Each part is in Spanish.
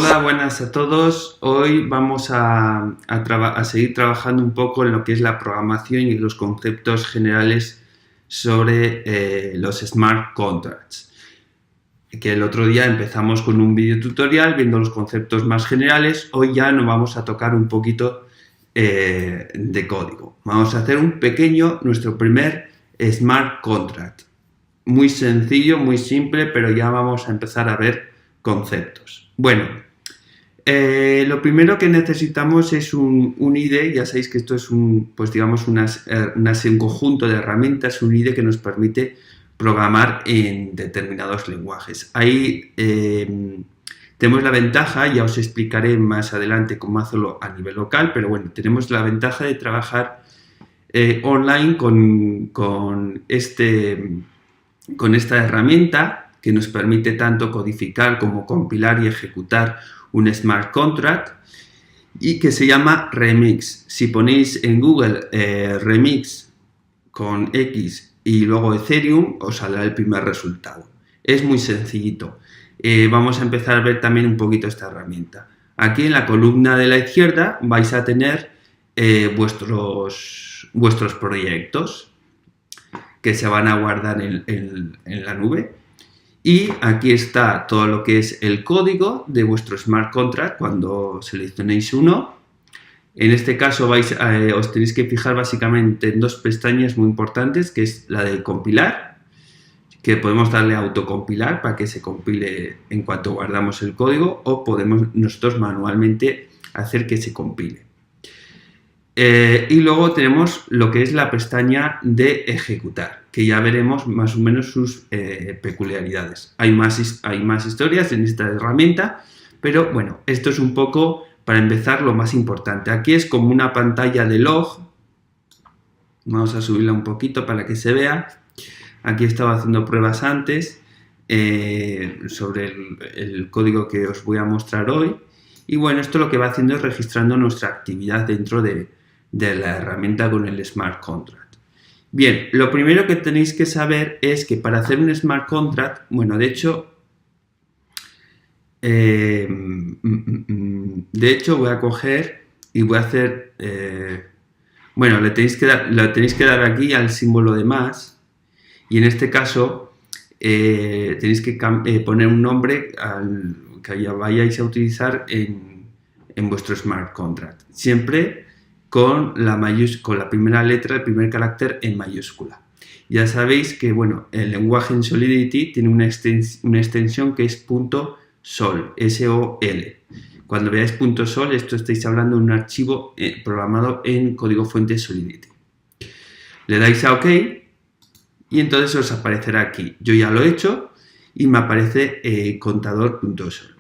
Hola, buenas a todos. Hoy vamos a seguir trabajando un poco en lo que es la programación y los conceptos generales sobre los smart contracts. Que el otro día empezamos con un video tutorial viendo los conceptos más generales. Hoy ya nos vamos a tocar un poquito de código. Vamos a hacer nuestro primer smart contract. Muy sencillo, muy simple, pero ya vamos a empezar a ver conceptos. Bueno, lo primero que necesitamos es un IDE. Ya sabéis que esto es un conjunto de herramientas, un IDE que nos permite programar en determinados lenguajes. Ahí tenemos la ventaja, ya os explicaré más adelante cómo hacerlo a nivel local, pero bueno, tenemos la ventaja de trabajar online con esta herramienta que nos permite tanto codificar como compilar y ejecutar un smart contract y que se llama Remix. Si ponéis en Google Remix con X y luego Ethereum, os saldrá el primer resultado. Es muy sencillito. Vamos a empezar a ver también un poquito esta herramienta. Aquí en la columna de la izquierda vais a tener vuestros proyectos que se van a guardar en la nube. Y aquí está todo lo que es el código de vuestro smart contract cuando seleccionéis uno. En este caso os tenéis que fijar básicamente en dos pestañas muy importantes, que es la de compilar, que podemos darle a autocompilar para que se compile en cuanto guardamos el código, o podemos nosotros manualmente hacer que se compile. Y luego tenemos lo que es la pestaña de ejecutar, que ya veremos más o menos sus peculiaridades. Hay más historias en esta herramienta, pero bueno, esto es un poco, para empezar, lo más importante. Aquí es como una pantalla de log. Vamos a subirla un poquito para que se vea. Aquí estaba haciendo pruebas antes sobre el código que os voy a mostrar hoy. Y bueno, esto lo que va haciendo es registrando nuestra actividad dentro de la herramienta con el smart contract. Bien, lo primero que tenéis que saber es que para hacer un smart contract, bueno, de hecho voy a coger y voy a hacer, bueno, le tenéis que dar aquí al símbolo de más, y en este caso tenéis que poner un nombre que ya vayáis a utilizar en vuestro smart contract. Siempre con la primera letra, el primer carácter en mayúscula. Ya sabéis que, bueno, el lenguaje en Solidity tiene una extensión que es .sol, S-O-L. Cuando veáis .sol, esto estáis hablando de un archivo programado en código fuente Solidity. Le dais a OK y entonces os aparecerá aquí. Yo ya lo he hecho y me aparece contador.sol.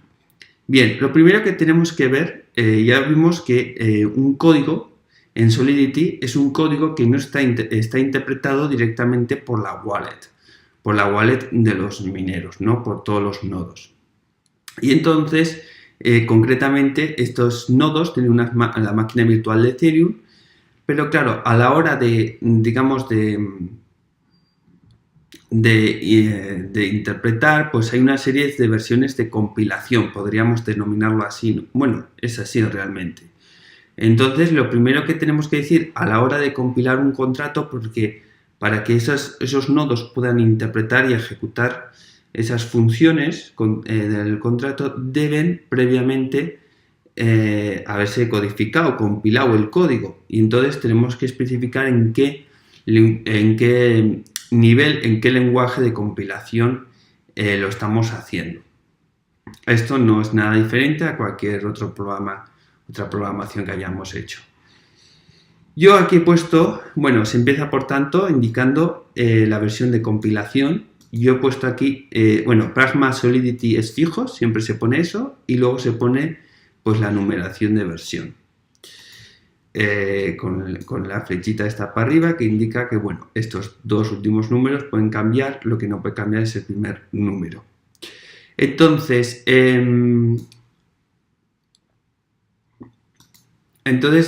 Bien, lo primero que tenemos que ver, ya vimos que un código en Solidity es un código que no está interpretado directamente por la wallet de los mineros, ¿no? Por todos los nodos. Y entonces, concretamente, estos nodos tienen la máquina virtual de Ethereum, pero claro, a la hora de interpretar, pues hay una serie de versiones de compilación, podríamos denominarlo así. Bueno, es así realmente. Entonces, lo primero que tenemos que decir a la hora de compilar un contrato, porque para que esos nodos puedan interpretar y ejecutar esas funciones del contrato, deben previamente haberse codificado, compilado el código. Y entonces tenemos que especificar en qué nivel, en qué lenguaje de compilación lo estamos haciendo. Esto no es nada diferente a cualquier otra programación que hayamos hecho. Yo aquí he puesto, bueno, se empieza por tanto indicando la versión de compilación. Yo he puesto aquí, bueno, Pragma Solidity es fijo, siempre se pone eso, y luego se pone pues la numeración de versión. Con la flechita esta para arriba que indica que, bueno, estos dos últimos números pueden cambiar, lo que no puede cambiar es el primer número. Entonces,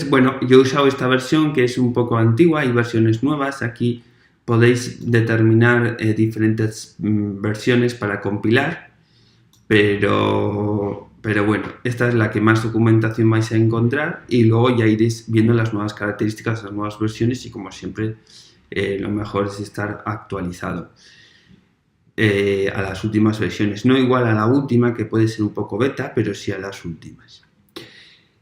bueno, yo he usado esta versión que es un poco antigua, hay versiones nuevas. Aquí podéis determinar diferentes versiones para compilar, pero Pero bueno, esta es la que más documentación vais a encontrar y luego ya iréis viendo las nuevas características, las nuevas versiones y como siempre lo mejor es estar actualizado a las últimas versiones. No igual a la última, que puede ser un poco beta, pero sí a las últimas.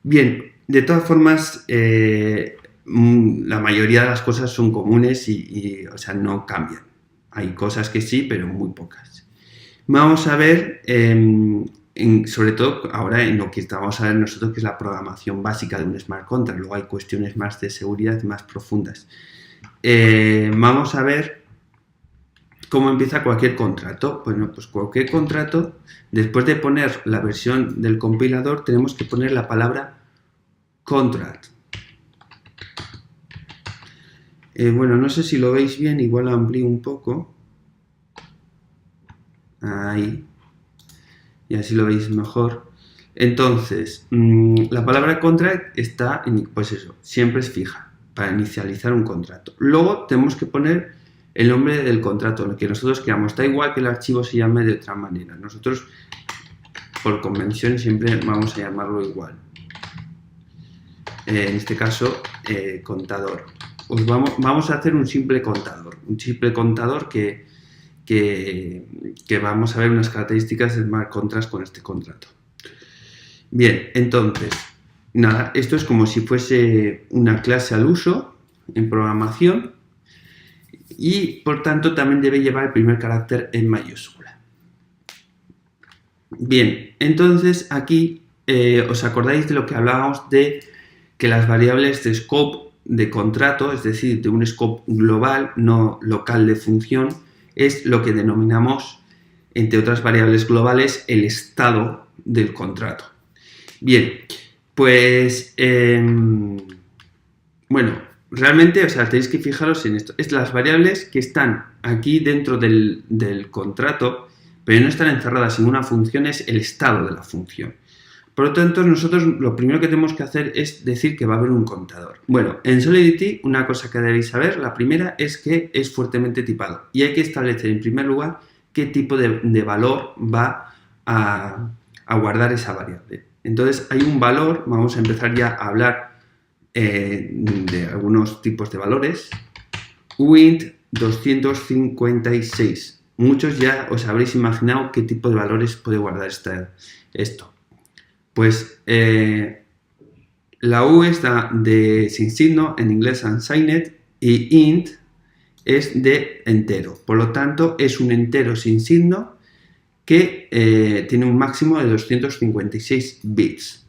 Bien, de todas formas, la mayoría de las cosas son comunes o sea, no cambian. Hay cosas que sí, pero muy pocas. Vamos a ver, sobre todo ahora en lo que vamos a ver nosotros, que es la programación básica de un smart contract. Luego hay cuestiones más de seguridad más profundas. Vamos a ver cómo empieza cualquier contrato. Bueno, pues cualquier contrato, después de poner la versión del compilador, tenemos que poner la palabra contract. Bueno, no sé si lo veis bien, igual lo amplío un poco. Ahí. Y así lo veis mejor. Entonces, la palabra contract está, pues eso, siempre es fija para inicializar un contrato. Luego tenemos que poner el nombre del contrato, lo que nosotros queramos. Da igual que el archivo se llame de otra manera. Nosotros, por convención, siempre vamos a llamarlo igual. En este caso, contador. Pues vamos a hacer un simple contador. Un simple contador que vamos a ver unas características de smart contracts con este contrato. Bien, entonces, nada, esto es como si fuese una clase al uso en programación y, por tanto, también debe llevar el primer carácter en mayúscula. Bien, entonces aquí os acordáis de lo que hablábamos de que las variables de scope de contrato, es decir, de un scope global, no local de función, es lo que denominamos, entre otras variables globales, el estado del contrato. Bien, pues, bueno, realmente, o sea, tenéis que fijaros en esto. Es las variables que están aquí dentro del contrato, pero no están encerradas en una función, es el estado de la función. Por lo tanto, nosotros lo primero que tenemos que hacer es decir que va a haber un contador. Bueno, en Solidity una cosa que debéis saber, la primera es que es fuertemente tipado y hay que establecer en primer lugar qué tipo de valor va a guardar esa variable. Entonces hay un valor, vamos a empezar ya a hablar de algunos tipos de valores. Uint 256. Muchos ya os habréis imaginado qué tipo de valores puede guardar esto. Pues la U está de sin signo, en inglés unsigned, y int es de entero. Por lo tanto, es un entero sin signo que tiene un máximo de 256 bits.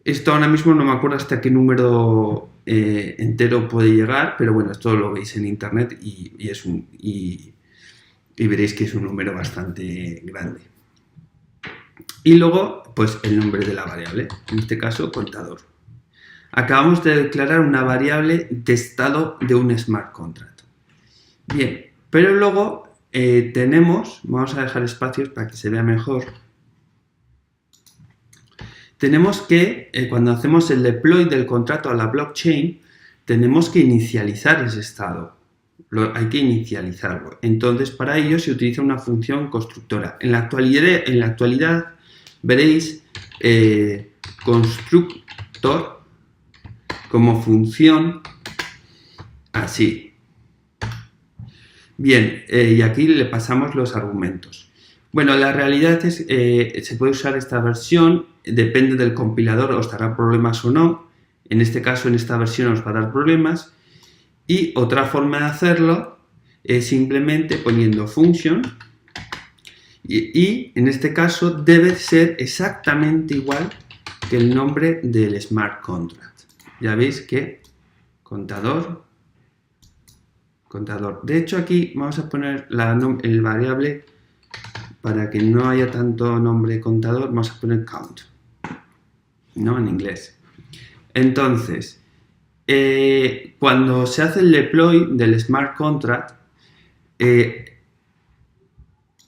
Esto ahora mismo no me acuerdo hasta qué número entero puede llegar, pero bueno, esto lo veis en internet y veréis que es un número bastante grande. Y luego, pues el nombre de la variable, en este caso, contador. Acabamos de declarar una variable de estado de un smart contract. Bien, pero luego vamos a dejar espacios para que se vea mejor. Tenemos que, cuando hacemos el deploy del contrato a la blockchain, tenemos que inicializar ese estado. Hay que inicializarlo. Entonces, para ello se utiliza una función constructora. En la actualidad veréis constructor como función así. Bien, y aquí le pasamos los argumentos. Bueno, la realidad es que se puede usar esta versión, depende del compilador, os dará problemas o no. En este caso, en esta versión os va a dar problemas. Y otra forma de hacerlo es simplemente poniendo function y en este caso debe ser exactamente igual que el nombre del smart contract. Ya veis que contador. De hecho, aquí vamos a poner el variable para que no haya tanto nombre contador, vamos a poner count, ¿no? En inglés. Entonces, cuando se hace el deploy del smart contract,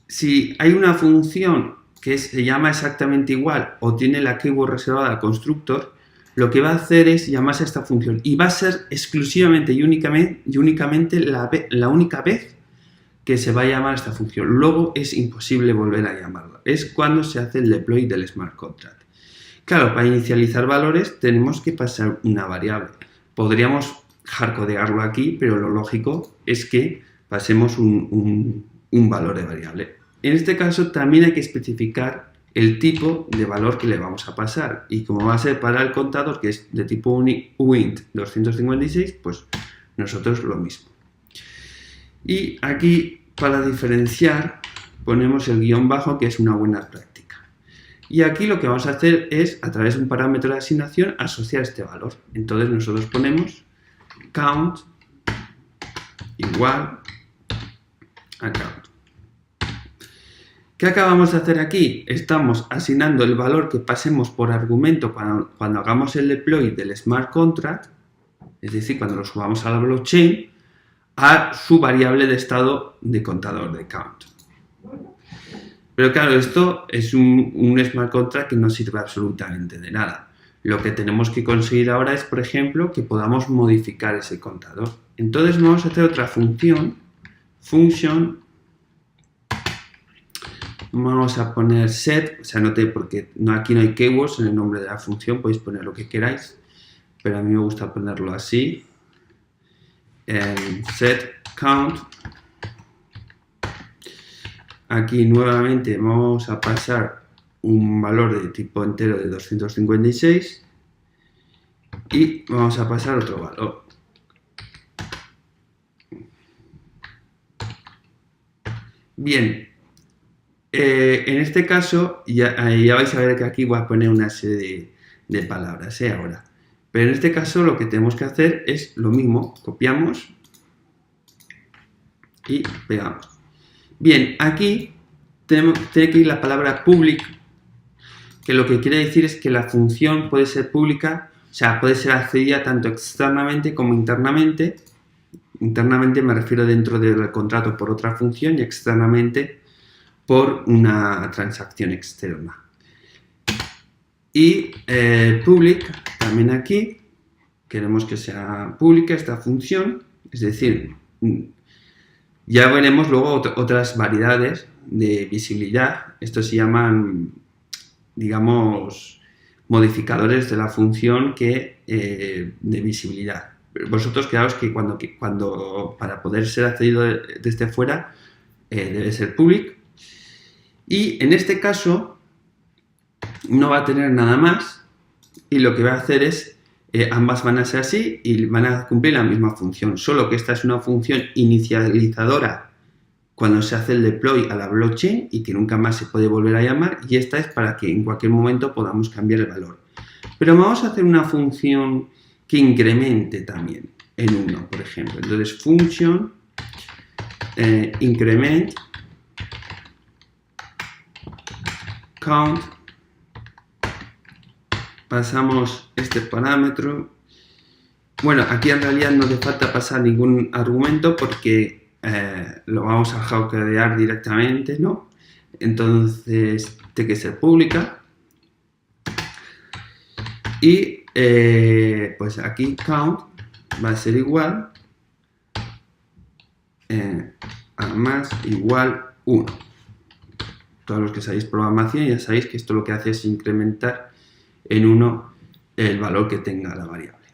si hay una función que se llama exactamente igual o tiene la keyword reservada al constructor, lo que va a hacer es llamarse a esta función y va a ser exclusivamente y únicamente la única vez que se va a llamar esta función. Luego es imposible volver a llamarla. Es cuando se hace el deploy del smart contract. Claro, para inicializar valores tenemos que pasar una variable. Podríamos hardcodearlo aquí, pero lo lógico es que pasemos un valor de variable. En este caso también hay que especificar el tipo de valor que le vamos a pasar. Y como va a ser para el contador, que es de tipo uint 256, pues nosotros lo mismo. Y aquí, para diferenciar, ponemos el guión bajo, que es una buena práctica. Y aquí lo que vamos a hacer es, a través de un parámetro de asignación, asociar este valor. Entonces nosotros ponemos count igual a count. ¿Qué acabamos de hacer aquí? Estamos asignando el valor que pasemos por argumento cuando hagamos el deploy del smart contract, es decir, cuando lo subamos a la blockchain, a su variable de estado de contador, de count. Pero claro, esto es un smart contract que no sirve absolutamente de nada. Lo que tenemos que conseguir ahora es, por ejemplo, que podamos modificar ese contador. Entonces vamos a hacer otra función, function, vamos a poner set, o sea, noté porque aquí no hay keywords en el nombre de la función, podéis poner lo que queráis, pero a mí me gusta ponerlo así, set count. Aquí nuevamente vamos a pasar un valor de tipo entero de 256 y vamos a pasar otro valor. Bien, en este caso ya vais a ver que aquí voy a poner una serie de palabras ahora. Pero en este caso lo que tenemos que hacer es lo mismo, copiamos y pegamos. Bien, aquí tiene que ir la palabra public, que lo que quiere decir es que la función puede ser pública, o sea, puede ser accedida tanto externamente como internamente. Internamente me refiero dentro del contrato por otra función y externamente por una transacción externa. Y public, también aquí, queremos que sea pública esta función, es decir, ya veremos luego otras variedades de visibilidad. Estos se llaman, digamos, modificadores de la función de visibilidad. Vosotros quedaos que cuando para poder ser accedido desde fuera debe ser public. Y en este caso no va a tener nada más y lo que va a hacer es ambas van a ser así y van a cumplir la misma función, solo que esta es una función inicializadora cuando se hace el deploy a la blockchain y que nunca más se puede volver a llamar, y esta es para que en cualquier momento podamos cambiar el valor. Pero vamos a hacer una función que incremente también en 1, por ejemplo. Entonces, function increment count. Pasamos este parámetro. Bueno, aquí en realidad no hace falta pasar ningún argumento porque lo vamos a hardcodear directamente, ¿no? Entonces, tiene que ser pública. Y pues aquí count va a ser igual a más igual 1. Todos los que sabéis programación ya sabéis que esto lo que hace es incrementar en 1 el valor que tenga la variable.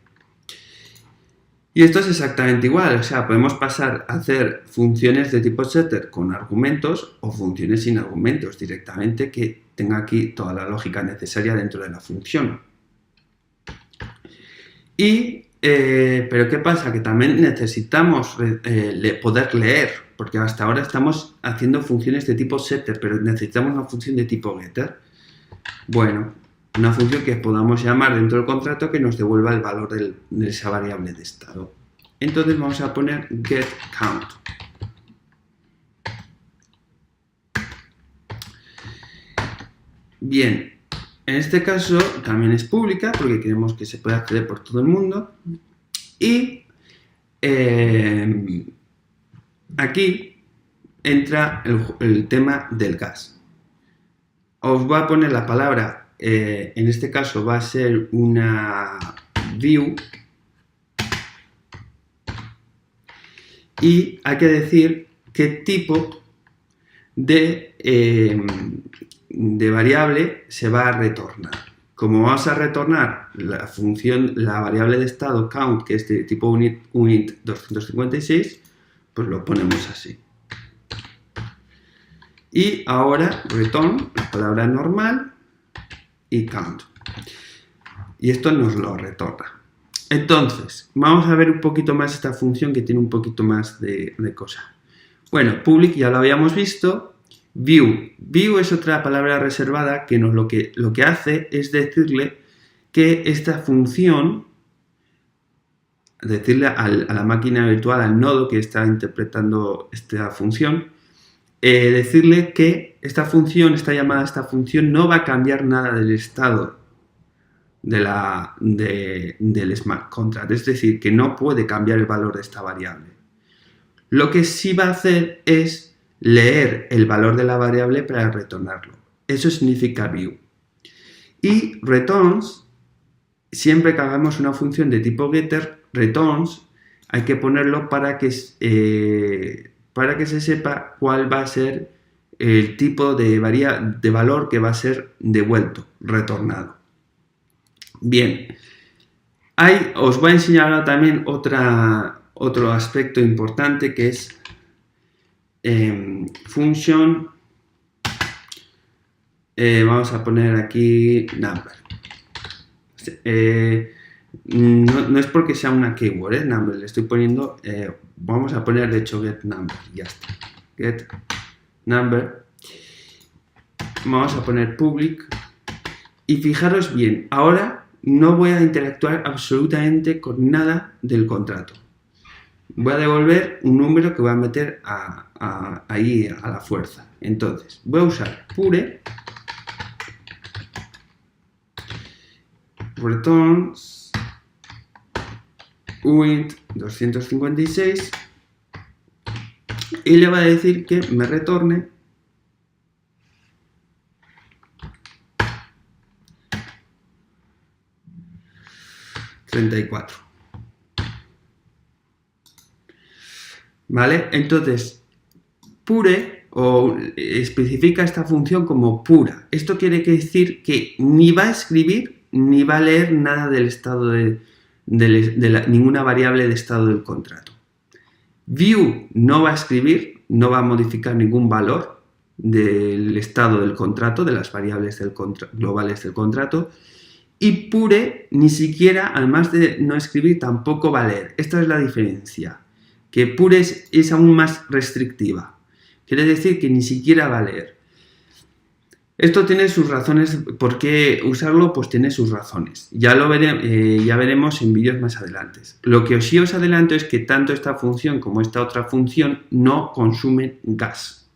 Y esto es exactamente igual, o sea, podemos pasar a hacer funciones de tipo setter con argumentos o funciones sin argumentos directamente que tenga aquí toda la lógica necesaria dentro de la función. Pero ¿qué pasa? Que también necesitamos poder leer, porque hasta ahora estamos haciendo funciones de tipo setter, pero necesitamos una función de tipo getter. Bueno, una función que podamos llamar dentro del contrato que nos devuelva el valor de esa variable de estado. Entonces vamos a poner getCount. Bien, en este caso también es pública porque queremos que se pueda acceder por todo el mundo. Y aquí entra el tema del gas. Os voy a poner la palabra, en este caso va a ser una view. Y hay que decir qué tipo de variable se va a retornar. Como vamos a retornar la variable de estado count, que es de tipo unit 256, pues lo ponemos así. Y ahora return la palabra normal y count. Y esto nos lo retorna. Entonces, vamos a ver un poquito más esta función que tiene un poquito más de cosa. Bueno, public ya lo habíamos visto. View. View es otra palabra reservada que lo que hace es decirle que esta función, decirle a la máquina virtual, al nodo que está interpretando esta función, decirle que esta llamada a esta función no va a cambiar nada del estado del smart contract, es decir, que no puede cambiar el valor de esta variable. Lo que sí va a hacer es leer el valor de la variable para retornarlo. Eso significa view. Y returns, siempre que hagamos una función de tipo getter, returns, hay que ponerlo para que se sepa cuál va a ser el tipo de valor que va a ser devuelto, retornado. Bien, os voy a enseñar ahora también otro aspecto importante que es function, vamos a poner aquí number. No es porque sea una keyword, number, le estoy poniendo, vamos a poner de hecho get number, ya está, get number, vamos a poner public y fijaros bien, ahora no voy a interactuar absolutamente con nada del contrato. Voy a devolver un número que voy a meter ahí a la fuerza. Entonces, voy a usar pure returns uint 256 y le va a decir que me retorne $34. ¿Vale? Entonces, pure o especifica esta función como pura. Esto quiere decir que ni va a escribir ni va a leer nada del estado ninguna variable de estado del contrato. View no va a escribir, no va a modificar ningún valor del estado del contrato, de las variables globales del contrato. Y pure ni siquiera, además de no escribir, tampoco va a leer. Esta es la diferencia. Que pure es aún más restrictiva. Quiere decir que ni siquiera va a leer. Esto tiene sus razones. ¿Por qué usarlo? Pues tiene sus razones. Ya veremos en vídeos más adelante. Lo que sí os adelanto es que tanto esta función como esta otra función no consumen gas.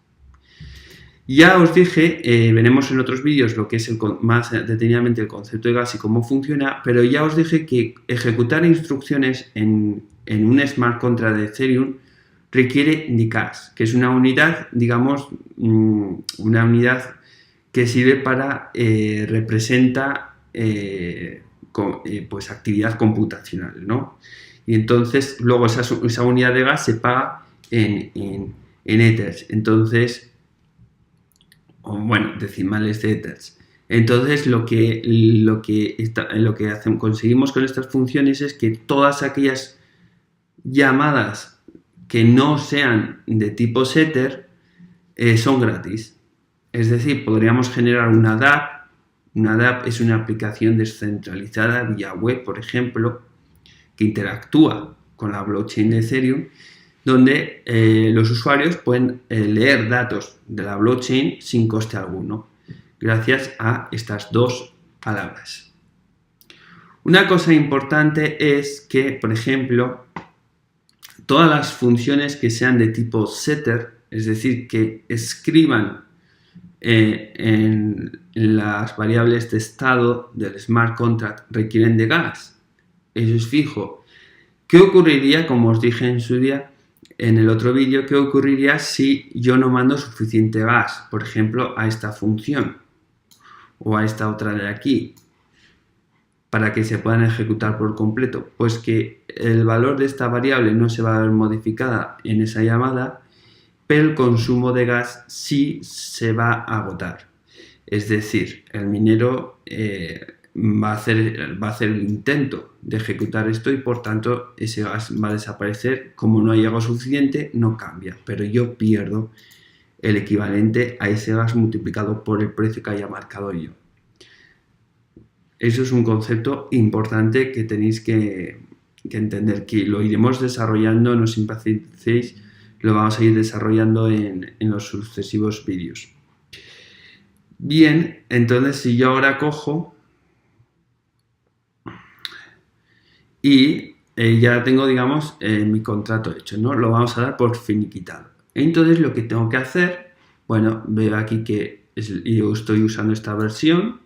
Ya os dije, veremos en otros vídeos lo que es más detenidamente el concepto de gas y cómo funciona, pero ya os dije que ejecutar instrucciones en un smart contract de Ethereum requiere de gas, que es una unidad, digamos, una unidad que sirve para representa pues actividad computacional, ¿no? Y entonces luego esa unidad de gas se paga en Ethers, entonces, bueno, decimales de Ethers. Entonces lo que conseguimos con estas funciones es que todas aquellas llamadas que no sean de tipo setter son gratis. Es decir, podríamos generar una DApp. Una DApp es una aplicación descentralizada vía web, por ejemplo, que interactúa con la blockchain de Ethereum, donde los usuarios pueden leer datos de la blockchain sin coste alguno, gracias a estas dos palabras. Una cosa importante es que, por ejemplo, todas las funciones que sean de tipo setter, es decir, que escriban en las variables de estado del smart contract, requieren de gas. Eso es fijo. ¿Qué ocurriría, como os dije en su día, en el otro vídeo, qué ocurriría si yo no mando suficiente gas, por ejemplo, a esta función o a esta otra de aquí, para que se puedan ejecutar por completo? Pues que el valor de esta variable no se va a ver modificada en esa llamada, pero el consumo de gas sí se va a agotar. Es decir, el minero va a hacer el intento de ejecutar esto y por tanto ese gas va a desaparecer. Como no hay agua suficiente, no cambia, pero yo pierdo el equivalente a ese gas multiplicado por el precio que haya marcado yo. Eso es un concepto importante que tenéis que entender, que lo iremos desarrollando, no os impacientéis, lo vamos a ir desarrollando en los sucesivos vídeos. Bien, entonces si yo ahora cojo y ya tengo, digamos, mi contrato hecho, ¿no? Lo vamos a dar por finiquitado. Entonces lo que tengo que hacer, bueno, veo aquí que yo estoy usando esta versión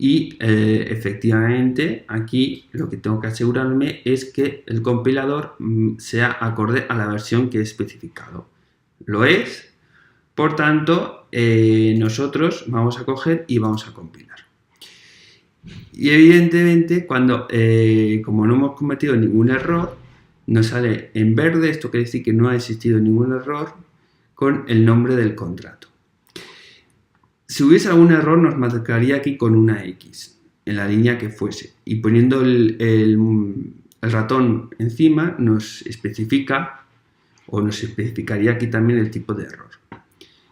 y efectivamente aquí lo que tengo que asegurarme es que el compilador sea acorde a la versión que he especificado. Lo es, por tanto, nosotros vamos a coger y vamos a compilar. Y evidentemente, como no hemos cometido ningún error, nos sale en verde, esto quiere decir que no ha existido ningún error con el nombre del contrato. Si hubiese algún error nos marcaría aquí con una X en la línea que fuese y poniendo el ratón encima nos especifica o nos especificaría aquí también el tipo de error.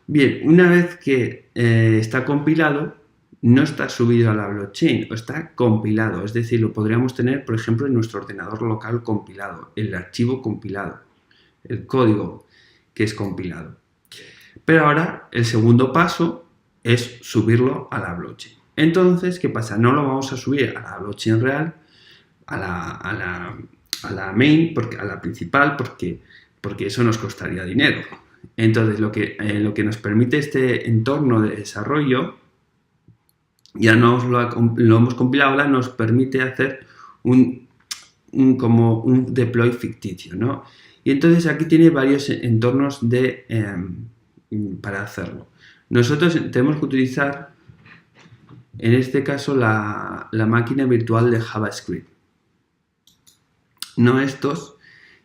Bien, una vez que está compilado, no está subido a la blockchain, está compilado, es decir, lo podríamos tener, por ejemplo, en nuestro ordenador local compilado, el archivo compilado, el código que es compilado. Pero ahora el segundo paso es subirlo a la blockchain. Entonces, ¿qué pasa? No lo vamos a subir a la blockchain real, a la main, a la principal, porque eso nos costaría dinero. Entonces, lo que nos permite este entorno de desarrollo, ya lo hemos compilado, ahora nos permite hacer como un deploy ficticio, ¿no? Y entonces aquí tiene varios entornos para hacerlo. Nosotros tenemos que utilizar, en este caso, la máquina virtual de JavaScript. No estos,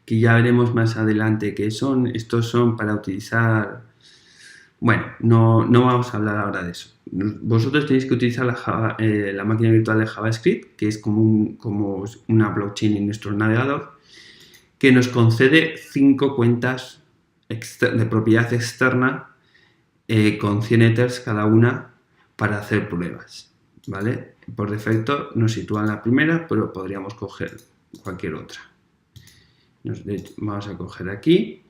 que ya veremos más adelante qué son. Estos son para utilizar... Bueno, no vamos a hablar ahora de eso. Vosotros tenéis que utilizar la máquina virtual de JavaScript, que es como una blockchain en nuestro navegador, que nos concede 5 cuentas de propiedad externa con 100 ethers cada una para hacer pruebas, ¿vale? Por defecto nos sitúa en la primera, pero podríamos coger cualquier otra. Vamos a coger aquí.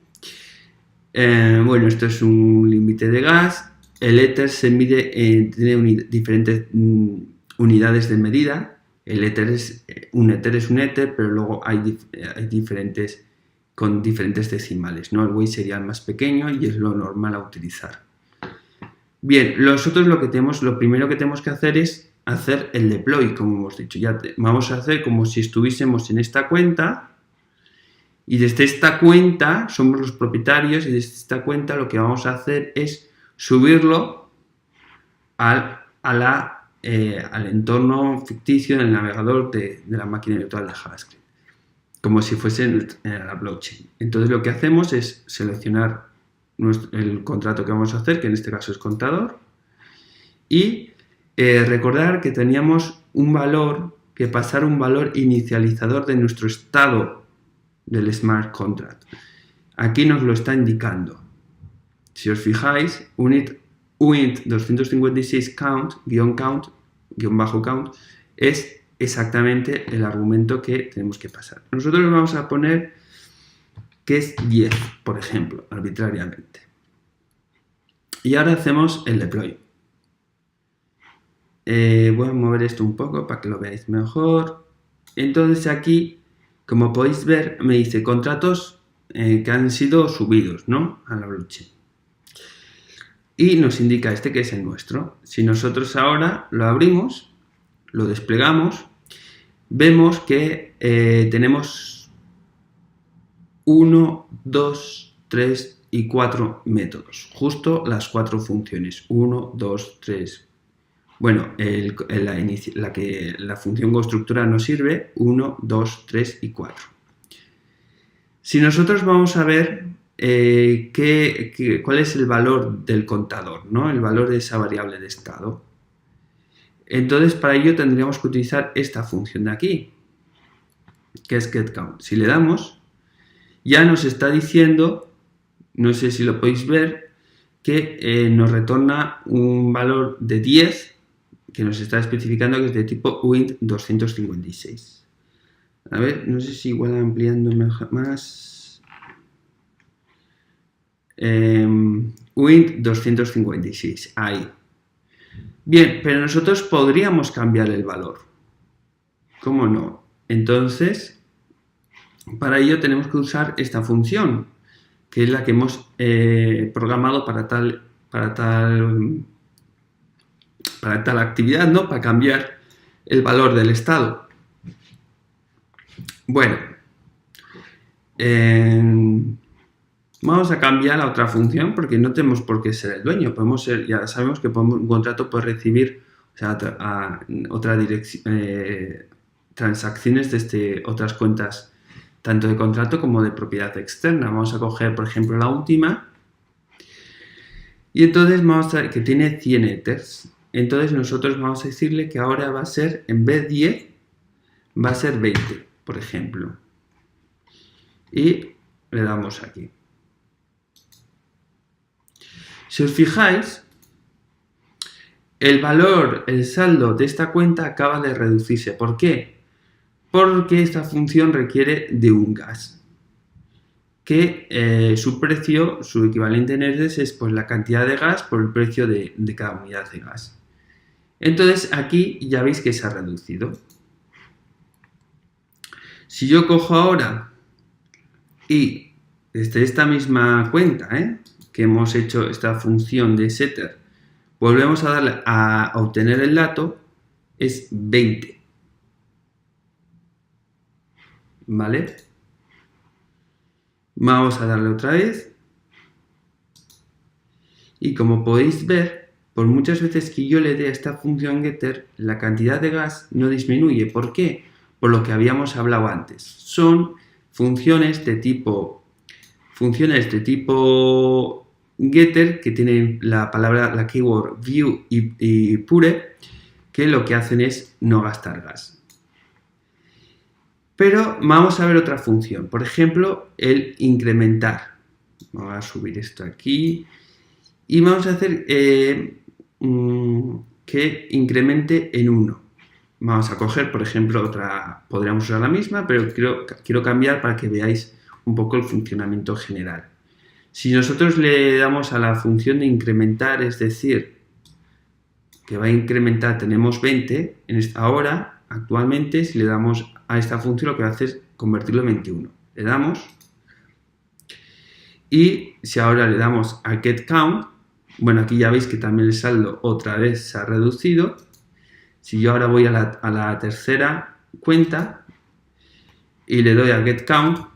Bueno, esto es un límite de gas. El ether se mide, tiene diferentes unidades de medida. El ether es un ether, pero luego hay diferentes con diferentes decimales, ¿no? El Weight sería el más pequeño y es lo normal a utilizar. Bien, nosotros lo primero que tenemos que hacer es hacer el deploy, como hemos dicho. Vamos a hacer como si estuviésemos en esta cuenta. Y desde esta cuenta somos los propietarios y desde esta cuenta lo que vamos a hacer es subirlo al entorno ficticio del navegador de la máquina virtual de JavaScript, como si fuese en la blockchain. Entonces lo que hacemos es seleccionar el contrato que vamos a hacer, que en este caso es contador, y recordar que teníamos que pasar un valor inicializador de nuestro estado del smart contract. Aquí nos lo está indicando. Si os fijáis, uint 256 count, count, es exactamente el argumento que tenemos que pasar. Nosotros vamos a poner que es 10, por ejemplo, arbitrariamente. Y ahora hacemos el deploy. Voy a mover esto un poco para que lo veáis mejor. Entonces aquí, como podéis ver, me dice contratos que han sido subidos, ¿no?, a la blockchain. Y nos indica este que es el nuestro. Si nosotros ahora lo abrimos, lo desplegamos, vemos que tenemos 1, 2, 3 y 4 métodos. Justo las 4 funciones. 1, 2, 3. Bueno, la función constructora nos sirve 1, 2, 3 y 4. Si nosotros vamos a ver cuál es el valor del contador, ¿no? El valor de esa variable de estado. Entonces, para ello tendríamos que utilizar esta función de aquí, que es getCount. Si le damos, ya nos está diciendo, no sé si lo podéis ver, que nos retorna un valor de 10 que nos está especificando que es de tipo Win256. A ver, no sé si igual ampliando más. Win256, ahí. Bien, pero nosotros podríamos cambiar el valor. ¿Cómo no? Entonces, para ello tenemos que usar esta función, que es la que hemos programado para tal actividad, ¿no? Para cambiar el valor del estado. Bueno, vamos a cambiar a otra función porque no tenemos por qué ser el dueño. Podemos ser, ya sabemos que un contrato puede recibir, o sea, transacciones desde otras cuentas, tanto de contrato como de propiedad externa. Vamos a coger, por ejemplo, la última. Y entonces vamos a ver que tiene 100 ethers. Entonces nosotros vamos a decirle que ahora va a ser, en vez de 10, va a ser 20, por ejemplo. Y le damos aquí. Si os fijáis, el valor, el saldo de esta cuenta acaba de reducirse. ¿Por qué? Porque esta función requiere de un gas. Que su precio, su equivalente en ERDES es pues, la cantidad de gas por el precio de cada unidad de gas. Entonces aquí ya veis que se ha reducido. Si yo cojo ahora y desde esta misma cuenta que hemos hecho esta función de setter, volvemos a darle a obtener el dato, es 20. ¿Vale? Vamos a darle otra vez. Y como podéis ver, por muchas veces que yo le dé a esta función getter, la cantidad de gas no disminuye. ¿Por qué? Por lo que habíamos hablado antes. Son funciones de tipo getter que tienen la keyword view y pure, que lo que hacen es no gastar gas. Pero vamos a ver otra función, por ejemplo, el incrementar. Vamos a subir esto aquí y vamos a hacer que incremente en 1. Vamos a coger, por ejemplo, otra, podríamos usar la misma, pero quiero cambiar para que veáis un poco el funcionamiento general. Si nosotros le damos a la función de incrementar, es decir, que va a incrementar, tenemos 20, ahora, actualmente, si le damos a esta función, lo que va a hacer es convertirlo en 21. Le damos, y si ahora le damos a getCount, bueno, aquí ya veis que también el saldo otra vez se ha reducido. Si yo ahora voy a la tercera cuenta y le doy a getCount,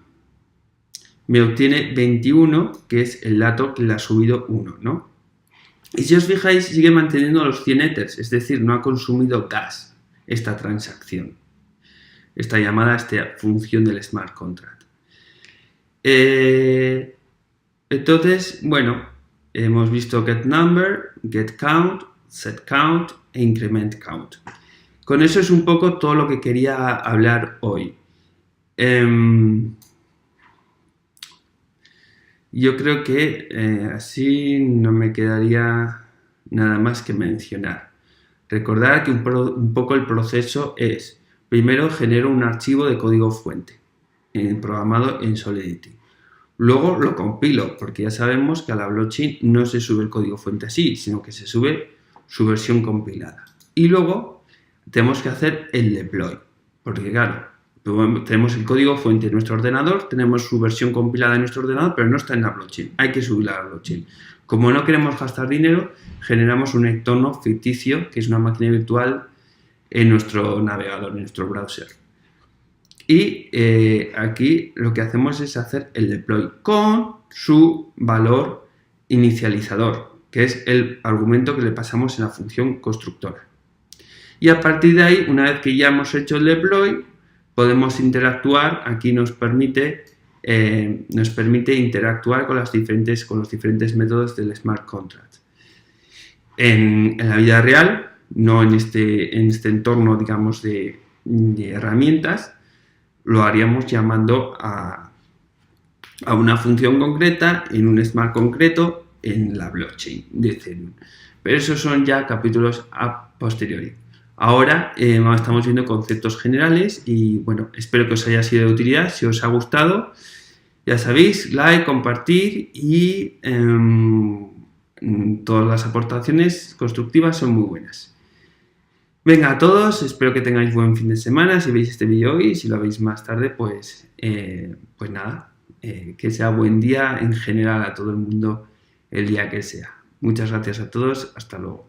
me obtiene 21, que es el dato que le ha subido 1, ¿no? Y si os fijáis, sigue manteniendo los 100 ethers, es decir, no ha consumido gas esta transacción, esta llamada, esta función del smart contract. Entonces, bueno, hemos visto getNumber, getCount, setCount e incrementCount. Con eso es un poco todo lo que quería hablar hoy. Yo creo que así no me quedaría nada más que mencionar. Recordar que un poco el proceso es, primero genero un archivo de código fuente programado en Solidity. Luego lo compilo, porque ya sabemos que a la blockchain no se sube el código fuente así, sino que se sube su versión compilada. Y luego tenemos que hacer el deploy, porque claro, tenemos el código fuente en nuestro ordenador, tenemos su versión compilada en nuestro ordenador, pero no está en la blockchain. Hay que subirla a la blockchain. Como no queremos gastar dinero, generamos un entorno ficticio, que es una máquina virtual en nuestro navegador, en nuestro browser. Y aquí lo que hacemos es hacer el deploy con su valor inicializador, que es el argumento que le pasamos en la función constructora. Y a partir de ahí, una vez que ya hemos hecho el deploy, podemos interactuar. Aquí nos permite nos permite interactuar con los diferentes métodos del smart contract. En la vida real, no en este entorno, digamos, de herramientas, lo haríamos llamando a una función concreta, en un smart concreto, en la blockchain de Ethereum. Pero esos son ya capítulos a posteriori. Ahora estamos viendo conceptos generales y bueno, espero que os haya sido de utilidad. Si os ha gustado, ya sabéis, like, compartir y todas las aportaciones constructivas son muy buenas. Venga a todos, espero que tengáis buen fin de semana. Si veis este vídeo hoy, si lo veis más tarde, pues nada, que sea buen día en general a todo el mundo el día que sea. Muchas gracias a todos, hasta luego.